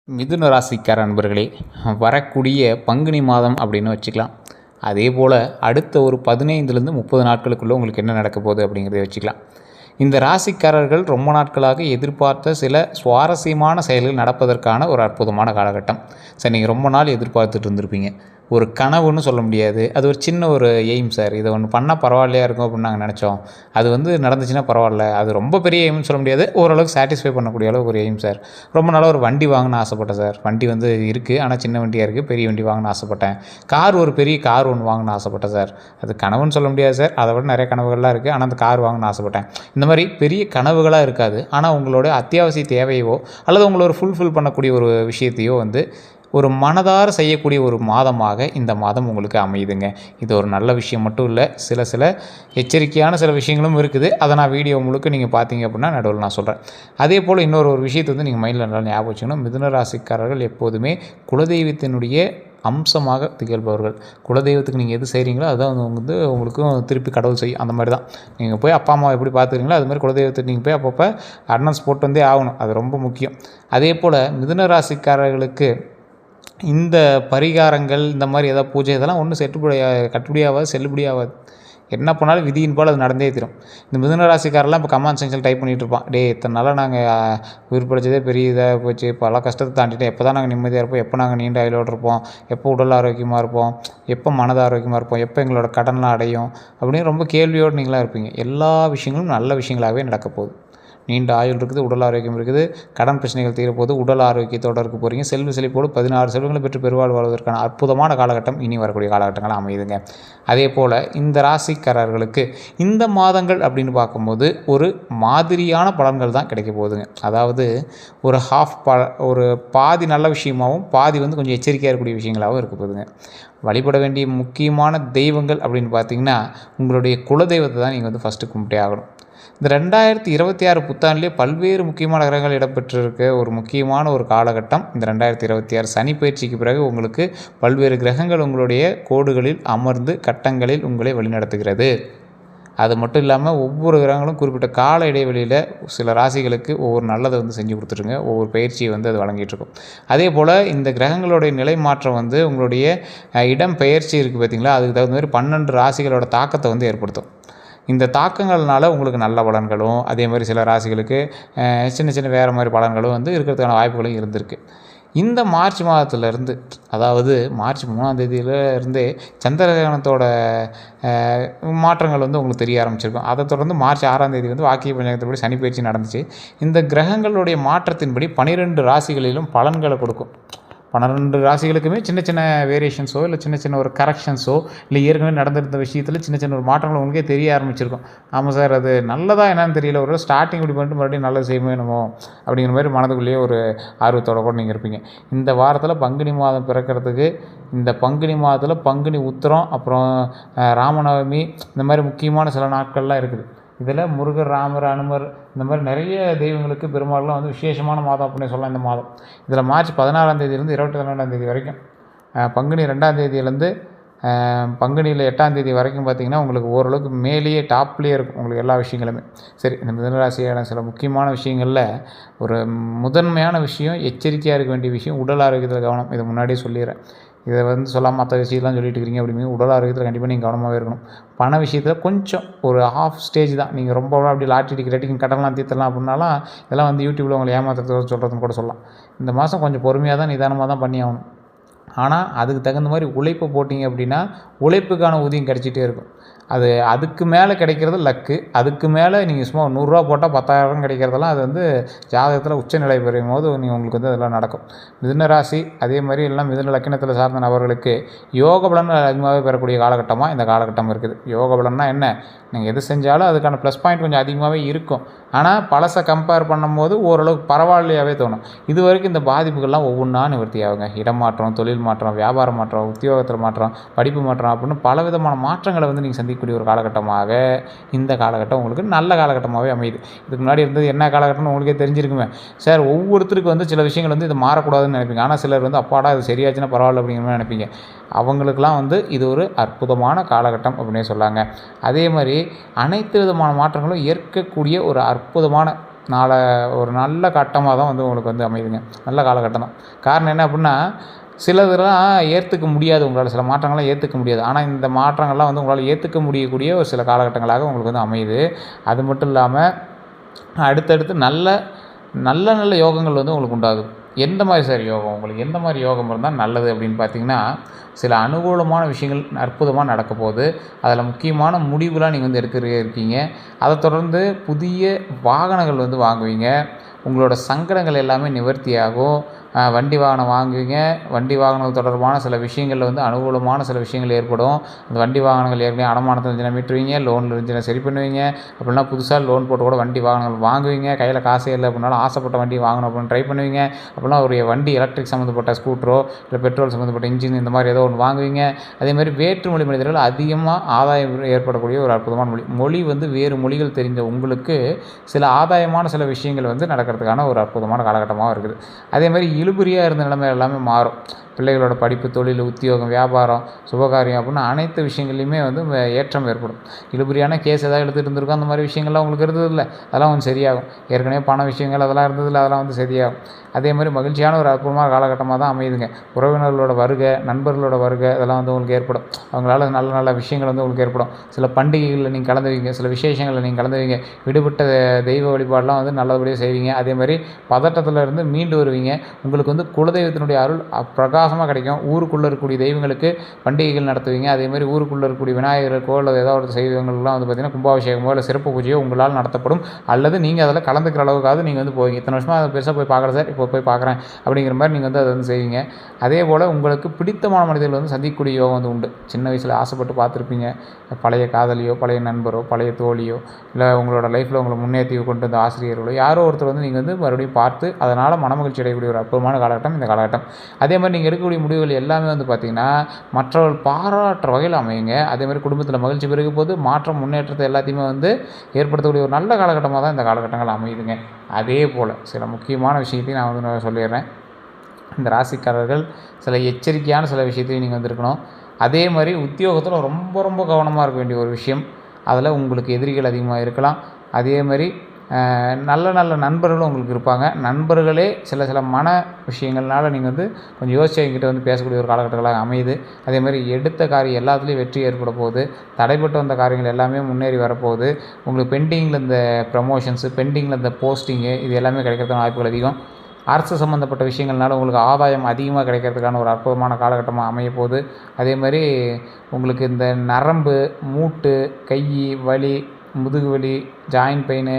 மிதுன ராசிக்கார அன்பர்களே, வரக்கூடிய பங்குனி மாதம் அப்படின்னு வச்சுக்கலாம். அதே போல் அடுத்த ஒரு 15லேருந்து 30 நாட்களுக்குள்ளே உங்களுக்கு என்ன நடக்க போகுது அப்படிங்கிறத வச்சுக்கலாம். இந்த ராசிக்காரர்கள் ரொம்ப நாட்களாக எதிர்பார்த்த சில சுவாரஸ்யமான செயல்கள் நடப்பதற்கான ஒரு அற்புதமான காலகட்டம். சரி, நீங்கள் ரொம்ப நாள் எதிர்பார்த்துட்டு இருந்திருப்பீங்க. ஒரு கனவுன்னு சொல்ல முடியாது, அது ஒரு சின்ன ஒரு எய்ம் சார், இதை ஒன்று பண்ணால் பரவாயில்லையா இருக்கும் அப்படின்னு நாங்கள் நினச்சோம். அது நடந்துச்சுன்னா பரவாயில்ல, அது ரொம்ப பெரிய எய்ம்னு சொல்ல முடியாது, ஓரளவுக்கு சாட்டிஸ்ஃபை பண்ணக்கூடிய அளவுக்கு ஒரு எய்ம் சார். ரொம்ப நாளாக ஒரு வண்டி வாங்கணும்னு ஆசைப்பட்டேன் சார். வண்டி இருக்குது, ஆனால் சின்ன வண்டியாக இருக்குது. பெரிய வண்டி வாங்கணும்னு ஆசைப்பட்டேன். ஒரு பெரிய கார் ஒன்று வாங்கணும்னு ஆசைப்பட்டேன் சார். அது கனவுன்னு சொல்ல முடியாது சார், அதை விட நிறைய கனவுகள்லாம் இருக்குது. ஆனால் அந்த கார் வாங்கணும்னு ஆசைப்பட்டேன். இந்த மாதிரி பெரிய கனவுகளாக இருக்காது, ஆனால் உங்களோட அத்தியாவசிய தேவையோ அல்லது உங்களை ஒரு ஃபுல்ஃபில் பண்ணக்கூடிய ஒரு விஷயத்தையோ ஒரு மனதார செய்யக்கூடிய ஒரு மாதமாக இந்த மாதம் உங்களுக்கு அமையுதுங்க. இது ஒரு நல்ல விஷயம் மட்டும் இல்லை, சில எச்சரிக்கையான சில விஷயங்களும் இருக்குது. அதை நான் வீடியோ முழுக்க நீங்கள் பார்த்தீங்க அப்படின்னா நடுவில் நான் சொல்கிறேன். அதே போல் இன்னொரு விஷயத்தை நீங்கள் மைண்டில் நல்லா ஞாபகம் வச்சுக்கணும். மிதுன ராசிக்காரர்கள் எப்போதுமே குலதெய்வத்தினுடைய அம்சமாக திகழ்பவர்கள். குலதெய்வத்துக்கு நீங்கள் எது செய்கிறீங்களோ அதுதான் உங்களுக்கும் திருப்பி கடவுள் செய்யும். அந்த மாதிரி தான் நீங்கள் போய் அப்பா அம்மா எப்படி பார்த்துக்கிறீங்களோ அது மாதிரி குலதெய்வத்துக்கு நீங்கள் போய் அப்பப்போ அட்னன்ஸ் போட்டு ஆகணும். அது ரொம்ப முக்கியம். அதே போல் மிதுன ராசிக்காரர்களுக்கு இந்த பரிகாரங்கள், இந்த மாதிரி ஏதாவது பூஜை, இதெல்லாம் ஒன்றும் கட்டுப்படியாகாது, செல்லுபடியாகாது. என்ன பண்ணாலும் விதியின் போல் அது நடந்தே தரும். இந்த மிதுன ராசிக்காரெல்லாம் இப்போ கமெண்ட் செக்ஷன் டைப் பண்ணிகிட்டு இருப்பான், இத்தனை நாளாக நாங்கள் உயிர் படைச்சதே பெரிய இதாக போச்சு, பல கஷ்டத்தை தாண்டிட்டோம், எப்போ தான் நாங்கள் நிம்மதியாக இருப்போம், எப்போ நாங்கள் நீண்ட ஆயுளோடு இருப்போம், எப்போ உடல் ஆரோக்கியமாக இருப்போம், எப்போ மனது ஆரோக்கியமாக இருப்போம், எப்போ எங்களோட கடன்லாம் அடையும் அப்படின்னு ரொம்ப கேள்வியோடு நீங்களாக இருப்பீங்க. எல்லா விஷயங்களும் நல்ல விஷயங்களாகவே நடக்க போகுது. நீண்ட ஆயுள் இருக்குது, உடல் ஆரோக்கியம் இருக்குது, கடன் பிரச்சனைகள் தீரப்போது, உடல் ஆரோக்கியத்தோடு இருக்க போகிறீங்க. செல்வ செழிப்போடு 16 செல்வங்களை பெற்று பெருவாழ் வாழ்வதற்கான அற்புதமான காலகட்டம் இனி வரக்கூடிய காலகட்டங்கள் அமையுதுங்க. அதே போல் இந்த ராசிக்காரர்களுக்கு இந்த மாதங்கள் அப்படின்னு பார்க்கும்போது ஒரு மாதிரியான பலன்கள் தான் கிடைக்க போகுதுங்க. அதாவது ஒரு ஒரு பாதி நல்ல விஷயமாகவும் பாதி கொஞ்சம் எச்சரிக்கையாக இருக்கக்கூடிய விஷயங்களாகவும் இருக்க போகுதுங்க. வழிபட வேண்டிய முக்கியமான தெய்வங்கள் அப்படின்னு பார்த்தீங்கன்னா உங்களுடைய குலதெய்வத்தை தான் நீங்கள் ஃபஸ்ட்டு கும்பிட்டே ஆகணும். இந்த 2026 புத்தாண்டிலே பல்வேறு முக்கியமான கிரகங்கள் இடம்பெற்றிருக்க ஒரு முக்கியமான ஒரு காலகட்டம் இந்த 2026 சனி பயிற்சிக்கு பிறகு உங்களுக்கு பல்வேறு கிரகங்கள் உங்களுடைய கோடுகளில் அமர்ந்து கட்டங்களில் உங்களை வழிநடத்துகிறது. அது மட்டும் இல்லாமல் ஒவ்வொரு கிரகங்களும் குறிப்பிட்ட கால இடைவெளியில் சில ராசிகளுக்கு ஒவ்வொரு நல்லதை செஞ்சு கொடுத்துருங்க. ஒவ்வொரு பயிற்சியை அது வழங்கிட்டுருக்கும். அதே போல் இந்த கிரகங்களுடைய நிலை மாற்றம் உங்களுடைய இடம் பெயர்ச்சி இருக்குது பார்த்திங்களா, அதுக்கு தகுந்த மாதிரி 12 ராசிகளோட தாக்கத்தை ஏற்படுத்தும். இந்த தாக்கங்கள்னால உங்களுக்கு நல்ல பலன்களும், அதே மாதிரி சில ராசிகளுக்கு சின்ன வேறு மாதிரி பலன்களும் இருக்கிறதுக்கான வாய்ப்புகளும் இருந்திருக்கு. இந்த மார்ச் மாதத்துலேருந்து, அதாவது மார்ச் 3ஆம் தேதியிலேருந்தே சந்திரகிரகணத்தோட மாற்றங்கள் உங்களுக்கு தெரிய ஆரம்பிச்சிருக்கும். அதை தொடர்ந்து மார்ச் 6ஆம் தேதி வாக்கிய பஞ்சாங்கத்தின்படி சனி பயிற்சி நடந்துச்சு. இந்த கிரகங்களுடைய மாற்றத்தின்படி 12 ராசிகளிலும் பலன்களை கொடுக்கும். 12 ராசிகளுக்குமே சின்ன வேரியேஷன்ஸோ இல்லை சின்ன ஒரு கரெக்ஷன்ஸோ இல்லை ஏற்கனவே நடந்திருந்த விஷயத்தில் சின்ன ஒரு மாற்றங்கள் உங்களுக்கே தெரிய ஆரம்பிச்சிருக்கும். ஆமாம் சார், அது நல்லதாக என்னன்னு தெரியல, ஒரு ஸ்டார்டிங் இப்படி பண்ணிட்டு மறுபடியும் நல்லது செய்ய வேணுமோ அப்படிங்கிற மாதிரி மனதுக்குள்ளேயே ஒரு ஆர்வத்தோட கூட நீங்கள் இருப்பீங்க. இந்த வாரத்தில் பங்குனி மாதம் பிறக்கிறதுக்கு, இந்த பங்குனி மாதத்தில் பங்குனி உத்திரம், அப்புறம் ராமநவமி, இந்த மாதிரி முக்கியமான சில நாட்கள்லாம் இருக்குது. இதில் முருகர், ராமர், அனுமர், இந்த மாதிரி நிறைய தெய்வங்களுக்கு பெருமாள்லாம் விசேஷமான மாதம் அப்படின்னு சொல்லலாம் இந்த மாதம். இதில் மார்ச் 16ஆம் தேதியிலேருந்து 22ஆம் தேதி வரைக்கும், பங்குனி 2ஆம் தேதியிலேருந்து பங்குனியில் 8ஆம் தேதி வரைக்கும் பார்த்திங்கன்னா உங்களுக்கு ஓரளவுக்கு மேலேயே டாப்லேயே இருக்கும் உங்களுக்கு எல்லா விஷயங்களுமே. சரி, இந்த மிதுனராசியான சில முக்கியமான விஷயங்களில் ஒரு முதன்மையான விஷயம், எச்சரிக்கையாக இருக்க வேண்டிய விஷயம் உடல் ஆரோக்கியத்தில் கவனம். இதை முன்னாடியே சொல்லிடுறேன். இதை சொல்லாமல் மற்ற விஷயம்லாம் சொல்லிட்டு இருக்கிறீங்க அப்படிங்க. உடல் ஆரோக்கியத்தில் கண்டிப்பாக நீங்கள் கவனமாகவே இருக்கணும். பண விஷயத்தில் கொஞ்சம் ஒரு ஹாஃப் ஸ்டேஜ் தான். நீங்கள் ரொம்ப அப்படி லாட்ரி டிக்கெட்டிங் கடன்லாம் தீர்த்தலாம் அப்படின்னாலாம் இதெல்லாம் யூடியூப்பில் உங்களை ஏமாத்துறதுக்கு சொல்கிறதுன்னு கூட சொல்லலாம். இந்த மாதம் கொஞ்சம் பொறுமையாக தான், நிதானமாக தான் பண்ணி ஆகணும். ஆனால் அதுக்கு தகுந்த மாதிரி உழைப்பு போட்டிங்க அப்படின்னா உழைப்புக்கான ஊதியம் கிடச்சிட்டே இருக்கும். அதுக்கு மேலே கிடைக்கிறது லக்கு. அதுக்கு மேலே நீங்கள் சும்மா 100 போட்டால் 10,000 கிடைக்கிறதெல்லாம் அது ஜாதகத்தில் உச்சநிலை பெறும் போது உங்களுக்கு அதெல்லாம் நடக்கும். மிதுன ராசி அதே மாதிரி எல்லாம் மிதுன லக்கினத்தில் சார்ந்த நபர்களுக்கு யோக பலன் அதிகமாகவே பெறக்கூடிய காலகட்டமாக இந்த காலகட்டம் இருக்குது. யோக பலன்னா என்ன, நீங்கள் எது செஞ்சாலும் அதுக்கான ப்ளஸ் பாயிண்ட் கொஞ்சம் அதிகமாகவே இருக்கும். ஆனால் பழசை கம்பேர் பண்ணும்போது ஓரளவுக்கு பரவாயில்லையாகவே தோணும். இது வரைக்கும் இந்த பாதிப்புகள்லாம் ஒவ்வொன்றா நிவர்த்தி ஆகுங்க. இடம் மாற்றம், தொழில் மாற்றம், வியாபார மாற்றம், உத்தியோகத்தில் மாற்றம், படிப்பு மாற்றம் அப்படின்னு பலவிதமான மாற்றங்களை நீங்கள் சந்திக்கக்கூடிய ஒரு காலகட்டமாக இந்த காலகட்டம் உங்களுக்கு நல்ல காலகட்டமாகவே அமையுது. இதுக்கு முன்னாடி இருந்தது என்ன காலகட்டம்னு உங்களுக்கே தெரிஞ்சிருக்குமே. சார், ஒவ்வொருத்தருக்கு சில விஷயங்கள் இது மாறக்கூடாதுன்னு நினைப்பீங்க. ஆனால் சிலர் அப்பாடா இது சரியாச்சுன்னா பரவாயில்ல அப்படிங்கிற மாதிரி நினைப்பீங்க. அவங்களுக்கெல்லாம் இது ஒரு அற்புதமான காலகட்டம் அப்படின்னே சொல்லாங்க. அதே மாதிரி அனைத்து விதமான மாற்றங்களும் ஏற்கக்கூடிய ஒரு அற்புதமான ஒரு நல்ல கட்டமாக தான் வந்து உங்களுக்கு வந்து அமையுதுங்க. நல்ல காலகட்டம் தான். காரணம் என்ன அப்படின்னா, சிலதெல்லாம் ஏற்றுக்க முடியாது, உங்களால் சில மாற்றங்கள்லாம் ஏற்றுக்க முடியாது. ஆனால் இந்த மாற்றங்கள்லாம் வந்து உங்களால் ஏற்றுக்க முடியக்கூடிய ஒரு சில காலகட்டங்களாக உங்களுக்கு வந்து அமையுது. அது மட்டும் இல்லாமல் அடுத்தடுத்து நல்ல நல்ல நல்ல யோகங்கள் வந்து உங்களுக்கு உண்டாகுது. எந்த மாதிரி சார் யோகம்? உங்களுக்கு எந்த மாதிரி யோகம் இருந்தால் நல்லது அப்படின்னு பார்த்தீங்கன்னா, சில அனுகூலமான விஷயங்கள் அற்புதமாக நடக்க போகுது. அதில் முக்கியமான முடிவுலாம் நீங்கள் வந்து இருக்கீங்க. அதை தொடர்ந்து புதிய வாகனங்கள் வந்து வாங்குவீங்க. உங்களோட சங்கடங்கள் எல்லாமே நிவர்த்தியாகும். வண்டி வாகனம் வாங்குவீங்க. வண்டி வாகனம் தொடர்பான சில விஷயங்களில் வந்து அனுகூலமான சில விஷயங்கள் ஏற்படும். அந்த வண்டி வாகனங்கள் ஏற்கனவே அடமானத்தில் இருந்துச்சுன்னா மீட்டுருவீங்க. லோனில் இருந்துச்சுன்னா சரி பண்ணுவீங்க. அப்படின்னா புதுசாக லோன் போட்டு கூட வண்டி வாகனங்கள் வாங்குவீங்க. கையில் காசே இல்லை அப்படின்னாலும் ஆசைப்பட்ட வண்டி வாங்கணும் அப்படின்னு ட்ரை பண்ணுவீங்க. அப்படின்னா ஒரு வண்டி எலக்ட்ரிக் சம்மந்தப்பட்ட ஸ்கூட்டரோ இல்லை பெட்ரோல் சம்மந்தப்பட்ட இன்ஜின் இந்த மாதிரி ஏதோ ஒன்று வாங்குவீங்க. அதேமாதிரி வேற்றுமொழி மனிதர்கள் அதிகமாக ஆதாயம் ஏற்படக்கூடிய ஒரு அற்புதமான மொழி வந்து வேறு மொழிகள் தெரிஞ்ச உங்களுக்கு சில ஆதாயமான சில விஷயங்கள் வந்து நடக்கிறதுக்கான ஒரு அற்புதமான காலகட்டமாக இருக்குது. அதேமாதிரி இழுபறியாக இருந்த நிலைமை எல்லாமே மாறும். பிள்ளைகளோட படிப்பு, தொழில், உத்தியோகம், வியாபாரம், சுபகாரியம் அப்படின்னு அனைத்து விஷயங்கள்லையுமே வந்து ஏற்றம் ஏற்படும். இழுபறியான கேஸ் ஏதாவது எடுத்துகிட்டு இருந்திருக்கும், அந்த மாதிரி விஷயங்கள்லாம் உங்களுக்கு இருந்ததில்ல, அதெல்லாம் கொஞ்சம் சரியாகும். ஏற்கனவே பண விஷயங்கள் அதெல்லாம் இருந்ததில்ல, அதெல்லாம் வந்து சரியாகும். அதே மாதிரி மகிழ்ச்சியான ஒரு அற்புதமான காலகட்டமாக தான் அமையுதுங்க. உறவினர்களோட வருகை, நண்பர்களோட வருகை இதெல்லாம் வந்து உங்களுக்கு ஏற்படும். அவங்களால நல்ல நல்ல விஷயங்கள் வந்து உங்களுக்கு ஏற்படும். சில பண்டிகைகளில் நீங்கள் கலந்துவீங்க, சில விசேஷங்களில் நீங்கள் கலந்துவீங்க. விடுபட்ட தெய்வ வழிபாடெலாம் வந்து நல்லபடியாக செய்வீங்க. அதே மாதிரி பதட்டத்தில் இருந்து மீண்டு வருவீங்க. உங்களுக்கு வந்து குலதெய்வத்தினுடைய அருள் பிரகாசமாக கிடைக்கும். ஊருக்குள்ளே இருக்கக்கூடிய தெய்வங்களுக்கு பண்டிகைகள் நடத்துவீங்க. அதே மாதிரி ஊருக்குள்ளே இருக்கக்கூடிய விநாயகருக்கோ இல்லை ஏதாவது செய்வங்கள்லாம் வந்து பார்த்திங்கன்னா கும்பாபிஷேகமோ இல்லை சிறப்பு பூஜையோ உங்களால் நடத்தப்படும். அல்லது நீங்கள் அதில் கலந்துக்கிற அளவுக்காவது நீங்கள் வந்து போவீங்க. இத்தனை வருஷமாக அதை பெருசாக போய் பார்க்குறேன் சார், இப்போ போய் பார்க்குறேன் அப்படிங்கிற மாதிரி நீங்கள் வந்து அதை வந்து செய்வீங்க. அதே போல் உங்களுக்கு பிடித்தமான மனிதர்கள் வந்து சந்திக்கக்கூடிய யோகம் வந்து உண்டு. சின்ன வயசில் ஆசைப்பட்டு பார்த்துருப்பீங்க. பழைய காதலியோ, பழைய நண்பரோ, பழைய தோழியோ, இல்லை உங்களோட லைஃப்பில் உங்களை முன்னேற்றி கொண்டு வந்த ஆசிரியர்களோ யாரோ ஒருத்தர் வந்து நீங்கள் வந்து மறுபடியும் பார்த்து அதனால் மனமகிழ்ச்சி அடையக்கூடிய ஒரு அற்புதமான காலகட்டம் இந்த காலகட்டம். அதே மாதிரி நீங்கள் எடுக்கக்கூடிய முடிவுகள் எல்லாமே வந்து பார்த்திங்கன்னா மற்றவர்கள் பாராட்டுற வகையில் அமையுங்க. அதே மாதிரி குடும்பத்தில் மகிழ்ச்சி பெருக போது மாற்றம், முன்னேற்றத்தை எல்லாத்தையுமே வந்து ஏற்படுத்தக்கூடிய ஒரு நல்ல காலகட்டமாக தான் இந்த காலகட்டங்கள் அமையுதுங்க. அதே போல் சில முக்கியமான விஷயத்தையும் நான் வந்து சொல்லிடுறேன். இந்த ராசிக்காரர்கள் சில எச்சரிக்கையான சில விஷயத்தையும் நீங்கள் வந்துருக்கணும். அதே மாதிரி உத்தியோகத்தில் ரொம்ப ரொம்ப கவனமாக இருக்க வேண்டிய ஒரு விஷயம். அதில் உங்களுக்கு எதிரிகள் அதிகமாக இருக்கலாம். அதே மாதிரி நல்ல நல்ல நண்பர்களும் உங்களுக்கு இருப்பாங்க. நண்பர்களே சில சில மன விஷயங்கள்னால நீங்கள் வந்து கொஞ்சம் யோசிச்சு என்கிட்ட வந்து பேசக்கூடிய ஒரு காலகட்டங்களாக அமையுது. அதே மாதிரி எடுத்த காரியம் எல்லாத்துலேயும் வெற்றி ஏற்பட போகுது. தடைப்பட்டு வந்த காரியங்கள் எல்லாமே முன்னேறி வரப்போகுது. உங்களுக்கு பெண்டிங்கில் இந்த ப்ரமோஷன்ஸு, பெண்டிங்கில் இந்த போஸ்டிங்கு இது எல்லாமே கிடைக்கிறதுக்கான வாய்ப்புகள் அதிகம். அரசு சம்மந்தப்பட்ட விஷயங்கள்னால உங்களுக்கு ஆதாயம் அதிகமாக கிடைக்கிறதுக்கான ஒரு அற்புதமான காலகட்டமாக அமையப்போகுது. அதே மாதிரி உங்களுக்கு இந்த நரம்பு, மூட்டு, கை வலி, முதுகு வலி, ஜாயின்ட் பெயினு,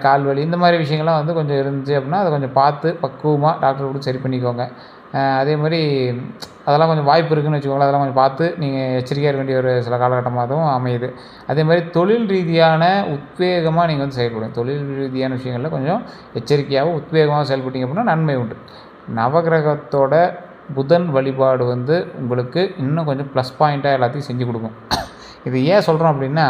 கால் வலி இந்த மாதிரி விஷயங்கள்லாம் வந்து கொஞ்சம் இருந்துச்சு அப்படின்னா அதை கொஞ்சம் பார்த்து பக்குவமாக டாக்டர் கூட சரி பண்ணிக்கோங்க. அதே மாதிரி அதெல்லாம் கொஞ்சம் வாய்ப்பு இருக்குதுன்னு வச்சுக்கோங்களேன். அதெல்லாம் கொஞ்சம் பார்த்து நீங்கள் எச்சரிக்கையாக இருக்க வேண்டிய ஒரு சில காலகட்டமாகவும் அமையுது. அதே மாதிரி தொழில் ரீதியான உத்வேகமாக நீங்கள் வந்து செயல்படுங்க. தொழில் ரீதியான விஷயங்களில் கொஞ்சம் எச்சரிக்கையாகவும் உத்வேகமாக செயல்பட்டீங்க அப்படின்னா நன்மை உண்டு. நவகிரகத்தோட புதன் வழிபாடு வந்து உங்களுக்கு இன்னும் கொஞ்சம் ப்ளஸ் பாயிண்ட்டாக எல்லாத்தையும் செஞ்சு கொடுக்கும். இது ஏன் சொல்கிறோம் அப்படின்னா,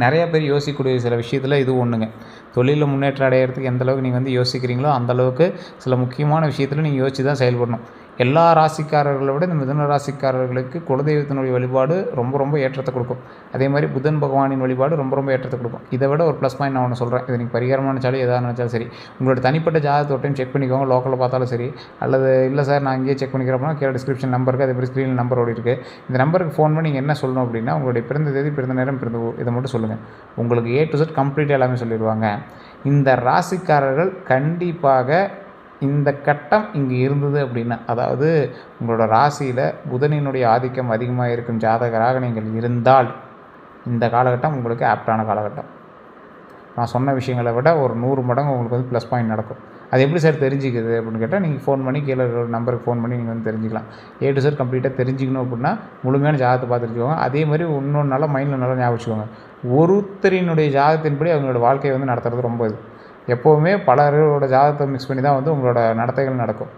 நிறைய பேர் யோசிக்கக்கூடிய சில விஷயத்தில் இது ஒன்றுங்க. தொழிலில் முன்னேற்றம் அடையிறதுக்கு எந்தளவுக்கு நீங்கள் வந்து யோசிக்கிறீங்களோ அந்தளவுக்கு சில முக்கியமான விஷயத்தில் நீங்கள் யோசித்து தான் செயல்படணும். எல்லா ராசிக்காரர்களை விட இந்த மிதுன ராசிக்காரர்களுக்கு குலதெய்வத்தினுடைய வழிபாடு ரொம்ப ரொம்ப ஏற்றத்தை கொடுக்கும். அதே மாதிரி புதன் பகவானின் வழிபாடு ரொம்ப ரொம்ப ஏற்றத்தை கொடுக்கும். இதை விட ஒரு ப்ளஸ் பாயிண்ட் நான் ஒன்று சொல்கிறேன். இது நீங்கள் பரிகாரமாக நினச்சாலும் எதாவது நினச்சாலும் சரி, உங்களோட தனிப்பட்ட ஜாதகத்தோட்டையும் செக் பண்ணிக்கோங்க. லோக்கலில் பார்த்தாலும் சரி, அல்லது இல்லை சார் நான் இங்கேயே செக் பண்ணிக்கிறப்பனா கீழே டிஸ்கிரிப்ஷன் நம்பருக்கு அதே மாதிரி ஸ்க்ரீனில் நம்பர் ஓடி இருக்குது. இந்த நம்பருக்கு ஃபோன் பண்ணி நீங்கள் என்ன சொல்லணும் அப்படின்னா உங்களுடைய பிறந்த தேதி, பிறந்த நேரம், பிறந்த ஊர் இதை மட்டும் சொல்லுங்கள். உங்களுக்கு A to Z கம்ப்ளீட்டாக எல்லாமே சொல்லிடுவாங்க. இந்த ராசிக்காரர்கள் கண்டிப்பாக இந்த கட்டம் இங்கே இருந்தது அப்படின்னா, அதாவது உங்களோட ராசியில் புதனினுடைய ஆதிக்கம் அதிகமாக இருக்கும் ஜாதகராக நீங்கள் இருந்தால் இந்த காலகட்டம் உங்களுக்கு ஆப்டான காலகட்டம். நான் சொன்ன விஷயங்களை விட ஒரு 100 மடங்கு உங்களுக்கு வந்து ப்ளஸ் பாயிண்ட் நடக்கும். அது எப்படி சார் தெரிஞ்சிக்குது அப்படின்னு கேட்டால், நீங்கள் ஃபோன் பண்ணி கீழே ஒரு நம்பருக்கு ஃபோன் பண்ணி நீங்கள் வந்து தெரிஞ்சிக்கலாம். A to Z கம்ப்ளீட்டாக தெரிஞ்சிக்கணும் அப்படின்னா முழுமையான ஜாதகத்தை பார்த்துருக்கோங்க. அதே மாதிரி இன்னொன்று நல்லா மைண்டில் நல்லா ஞாபகம் வச்சுக்கோங்க. ஒருத்தரினுடைய ஜாதகத்தின்படி அவங்களோட வாழ்க்கையை வந்து நடத்துறது ரொம்ப இது. எப்போவுமே பலரோட ஜாதகத்தை மிக்ஸ் பண்ணி தான் வந்து உங்களோட நடத்தைகள் நடக்கும்.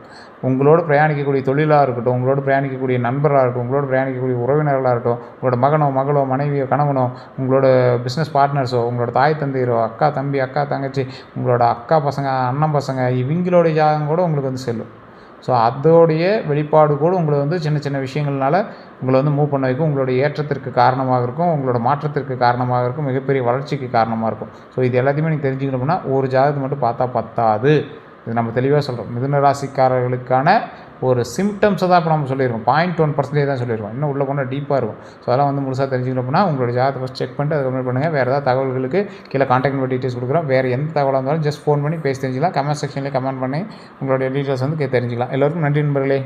உங்களோடு பிரயாணிக்கக்கூடிய தொழிலாக இருக்கட்டும், உங்களோடு பிரயாணிக்கக்கூடிய நண்பராக இருக்கட்டும், உங்களோடு பிரயாணிக்கக்கூடிய உறவினர்களாக இருக்கட்டும், உங்களோட மகனோ, மகளோ, மனைவியோ, கணவனோ, உங்களோட பிஸ்னஸ் பார்ட்னர்ஸோ, உங்களோட தாய் தந்தையரோ, அக்கா தம்பி, அக்கா தங்கச்சி, உங்களோட அக்கா பசங்க, அண்ணன் பசங்க, இவங்களோட ஜாதகம் கூட உங்களுக்கு வந்து செல்லும். ஸோ அதோடைய வெளிப்பாடு கூட உங்களை வந்து சின்ன சின்ன விஷயங்கள்னால உங்களை வந்து மூவ் பண்ண வைக்கும். உங்களுடைய ஏற்றத்திற்கு காரணமாக இருக்கும், உங்களோட மாற்றத்திற்கு காரணமாக இருக்கும், மிகப்பெரிய வளர்ச்சிக்கு காரணமாக இருக்கும். ஸோ இது எல்லாத்தையுமே நீங்கள் தெரிஞ்சுக்கணும்னா ஒரு ஜாதகத்தை மட்டும் பார்த்தா பத்தாது. இது நம்ம தெளிவாக சொல்கிறோம். மிதுன ராசிக்காரர்களுக்கான ஒரு சிம்டம்ஸை தான் இப்போ நம்ம சொல்லியிருக்கோம். 0.1% தான் சொல்லியிருக்கோம். இன்னும் உள்ளே போனால் டீப்பாக இருக்கும். ஸோ அதெல்லாம் வந்து முழுசாக தெரிஞ்சுக்கணும் அப்படின்னா உங்களுடைய ஜாதகத்தை ஃபஸ்ட் செக் பண்ணிட்டு அதுக்கு கமெண்ட் பண்ணுங்கள். வேறு ஏதாவது தகவல்களுக்கு கீழே கான்டாக்ட் நம்பர் டீட்டெயில்ஸ் கொடுக்குறோம். வேறு எந்த தகவலாக இருந்தாலும் ஜஸ்ட் ஃபோன் பண்ணி பேசி தெரிஞ்சுக்கலாம். கமெண்ட் செக்ஷனில் கமெண்ட் பண்ணி உங்களுடைய டீட்டெயில்ஸ் வந்து தெரிஞ்சுக்கலாம். எல்லோருக்கும் நன்றி நண்பர்களே.